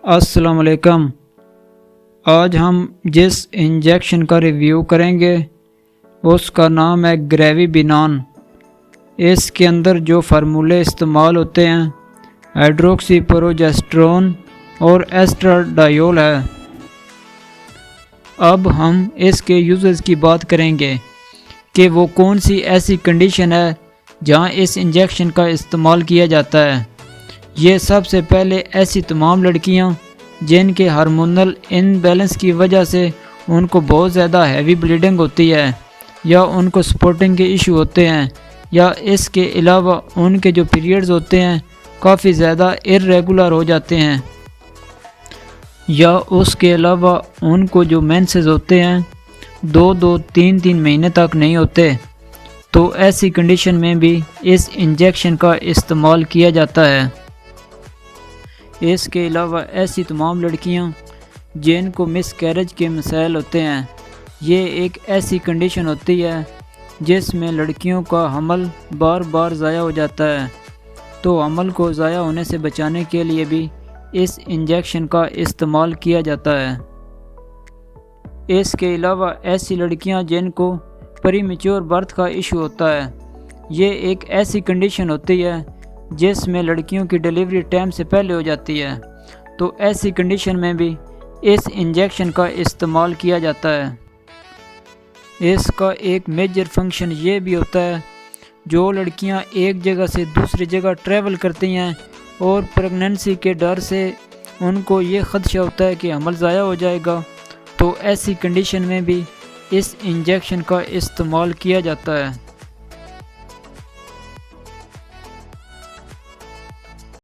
السلام علیکم۔ آج ہم جس انجیکشن کا ریویو کریں گے اس کا نام ہے گریوی بینان۔ اس کے اندر جو فارمولے استعمال ہوتے ہیں ہائیڈروکسی پروجسٹرون اور ایسٹراڈائیول ہے۔ اب ہم اس کے یوزز کی بات کریں گے کہ وہ کون سی ایسی کنڈیشن ہے جہاں اس انجیکشن کا استعمال کیا جاتا ہے۔ یہ سب سے پہلے ایسی تمام لڑکیاں جن کے ہارمونل ان بیلنس کی وجہ سے ان کو بہت زیادہ ہیوی بلیڈنگ ہوتی ہے، یا ان کو سپورٹنگ کے ایشو ہوتے ہیں، یا اس کے علاوہ ان کے جو پیریڈز ہوتے ہیں کافی زیادہ ارریگولر ہو جاتے ہیں، یا اس کے علاوہ ان کو جو مینسز ہوتے ہیں 2-3 مہینے تک نہیں ہوتے، تو ایسی کنڈیشن میں بھی اس انجیکشن کا استعمال کیا جاتا ہے۔ اس کے علاوہ ایسی تمام لڑکیاں جن کو مس کیریج کے مسائل ہوتے ہیں، یہ ایک ایسی کنڈیشن ہوتی ہے جس میں لڑکیوں کا حمل بار بار ضائع ہو جاتا ہے، تو حمل کو ضائع ہونے سے بچانے کے لیے بھی اس انجیکشن کا استعمال کیا جاتا ہے۔ اس کے علاوہ ایسی لڑکیاں جن کو پری میچور برتھ کا ایشو ہوتا ہے، یہ ایک ایسی کنڈیشن ہوتی ہے جس میں لڑکیوں کی ڈیلیوری ٹائم سے پہلے ہو جاتی ہے، تو ایسی کنڈیشن میں بھی اس انجیکشن کا استعمال کیا جاتا ہے۔ اس کا ایک میجر فنکشن یہ بھی ہوتا ہے، جو لڑکیاں ایک جگہ سے دوسری جگہ ٹریول کرتی ہیں اور پریگننسی کے ڈر سے ان کو یہ خدشہ ہوتا ہے کہ حمل ضائع ہو جائے گا، تو ایسی کنڈیشن میں بھی اس انجیکشن کا استعمال کیا جاتا ہے۔